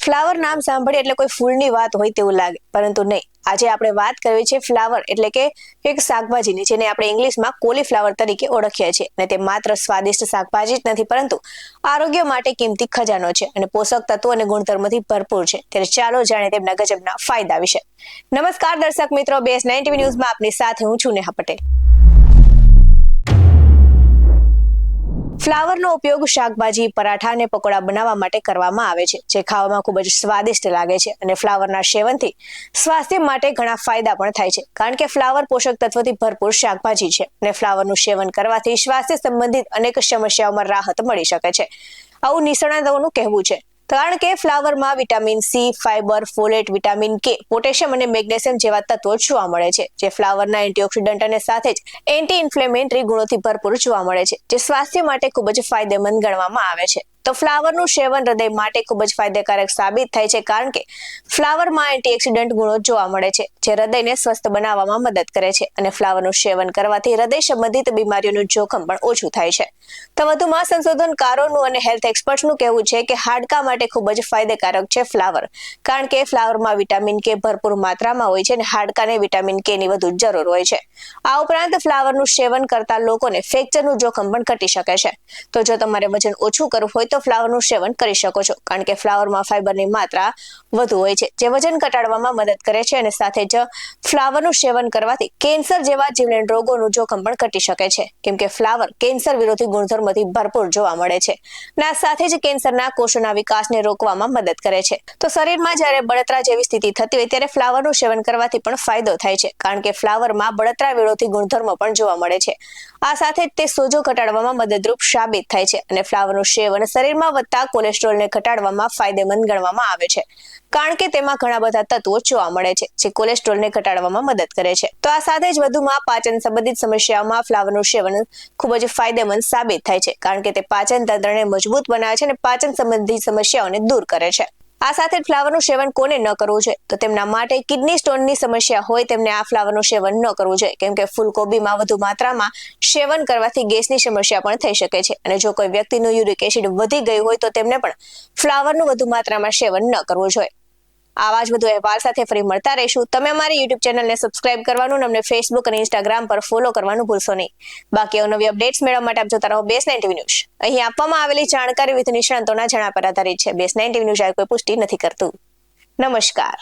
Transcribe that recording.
Flower નામ સાંભળીએ એટલે કોઈ ફૂલની વાત હોય તેવું લાગે, પરંતુ નહીં. આજે આપણે વાત કરવી છે ફ્લાવર એટલે કે એક શાકભાજીની, જેને આપણે ઇંગ્લિશમાં કોલીફ્લાવર તરીકે ઓળખીએ છીએ. અને તે માત્ર સ્વાદિષ્ટ શાકભાજી જ નથી, પરંતુ આરોગ્ય માટે કિંમતી ખજાનો છે અને પોષક તત્વો અને ગુણધર્મોથી ભરપૂર છે. ત્યારે ચાલો જાણીએ તેમના ગજબના ફાયદા વિશે. નમસ્કાર દર્શક મિત્રો, BS9 ન્યૂઝમાં આપની સાથે હું છું નેહા પટેલ. ફ્લાવરનો ઉપયોગ શાકભાજી, પરાઠા અને પકોડા બનાવવા માટે કરવામાં આવે છે, જે ખાવામાં ખૂબ જ સ્વાદિષ્ટ લાગે છે. અને ફ્લાવરના સેવનથી સ્વાસ્થ્ય માટે ઘણા ફાયદા પણ થાય છે, કારણ કે ફ્લાવર પોષક તત્વોથી ભરપૂર શાકભાજી છે. અને ફ્લાવરનું સેવન કરવાથી સ્વાસ્થ્ય સંબંધિત અનેક સમસ્યાઓમાં રાહત મળી શકે છે, આવું નિષ્ણાતોનું કહેવું છે. કારણ કે ફ્લાવરમાં vitamin C, fibre, folate, vitamin K, potassium અને મેગ્નેશિયમ જેવા તત્વો જોવા મળે છે, જે ફ્લાવરના એન્ટીઓક્સિડન્ટ અને સાથે જ એન્ટી ઇન્ફ્લેમેટરી ગુણોથી ભરપૂર જોવા મળે છે, જે સ્વાસ્થ્ય માટે ખૂબ જ ફાયદેમંદ ગણવામાં આવે છે. તો ફ્લાવરનું સેવન હૃદય માટે ખૂબ જ ફાયદાકારક સાબિત થાય છે, કારણ કે ફ્લાવરમાં એન્ટીઓક્સિડન્ટ ગુણો જોવા મળે છે, જે હૃદયને સ્વસ્થ બનાવવામાં મદદ કરે છે. અને ફ્લાવરનું સેવન કરવાથી હૃદય સંબંધિત બીમારીઓનું જોખમ પણ ઓછું થાય છે. તો વધુમાં સંશોધનકારોનું અને હેલ્થ એક્સપર્ટ્સનું કહેવું છે કે હાડકાં માટે ખૂબ જ ફાયદાકારક છે ફ્લાવર, કારણ કે ફ્લાવરમાં વિટામિન કે ભરપૂર માત્રામાં હોય છે અને હાડકાને વિટામિન કે ની વધુ જરૂર હોય છે. આ ઉપરાંત ફ્લાવરનું સેવન કરતા લોકોને ફ્રેક્ચરનું જોખમ પણ ઘટી શકે છે. તો જો તમારે વજન ઓછું કરવું હોય તો ફ્લાવરનું સેવન કરી શકો છો, કારણ કે ફ્લાવરમાં ફાઇબરની માત્રા વધુ હોય છે, જે વજન ઘટાડવામાં મદદ કરે છે. અને સાથે જ ફ્લાવરનું સેવન કરવાથી કેન્સર જેવા જીવલેણ રોગોનું જોખમ પણ ઘટી શકે છે, કેમ કે ફ્લાવર કેન્સર વિરોધી ગુણધર્મોથી ભરપૂર જોવા મળે છે. અને આ સાથે જ કેન્સરના કોષોના વિકાસને રોકવામાં મદદ કરે છે. તો શરીરમાં જ્યારે બળતરા જેવી સ્થિતિ થતી હોય ત્યારે ફ્લાવરનું સેવન કરવાથી પણ ફાયદો થાય છે, કારણ કે ફ્લાવરમાં બળતરા વિરોધી ગુણધર્મો પણ જોવા મળે છે. આ સાથે જ તે સોજો ઘટાડવામાં મદદરૂપ સાબિત થાય છે. અને ફ્લાવરનું સેવન શરીરમાં વધતા કોલેસ્ટ્રોલને ઘટાડવામાં ફાયદેમંદ ગણવામાં આવે છે, કારણ કે તેમાં ઘણા બધા તત્વો જોવા મળે છે, જે કોલેસ્ટ્રોલને ઘટાડવામાં મદદ કરે છે. તો આ સાથે જ વધુમાં પાચન સંબંધિત સમસ્યાઓમાં ફ્લાવરનું સેવન ખૂબ જ ફાયદેમંદ સાબિત થાય છે, કારણ કે તે પાચન તંત્રને મજબૂત બનાવે છે અને પાચન સંબંધિત સમસ્યાઓને દૂર કરે છે. આ સાથે ફ્લાવરનું સેવન કોને ન કરવું જોઈએ? તો તેમના માટે કિડની સ્ટોનની સમસ્યા હોય તેમને આ ફ્લાવરનું સેવન ન કરવું જોઈએ, કેમ કે ફૂલકોબીમાં વધુ માત્રામાં સેવન કરવાથી ગેસની સમસ્યા પણ થઈ શકે છે. અને જો કોઈ વ્યક્તિનું યુરિક એસિડ વધી ગયું હોય તો તેમને પણ ફ્લાવરનું વધુ માત્રામાં સેવન ન કરવું જોઈએ. આવા જ વધુ અહેવાલ સાથે ફરી મળતા રહીશું. તમે અમારી યુટ્યુબ ચેનલને સબસ્ક્રાઇબ કરવાનું અને અમને ફેસબુક અને ઇન્સ્ટાગ્રામ પર ફોલો કરવાનું ભૂલશો નહીં. બાકી અવનવી અપડેટ્સ મેળવવા માટે આપ જોતા રહો BS9 ન્યૂઝ. અહીં આપવામાં આવેલી જાણકારી વિવિધ નિષ્ણાતોના જણાવ્યા પર આધારિત છે. BS9 ન્યૂઝ કોઈ પુષ્ટિ નથી કરતું. નમસ્કાર.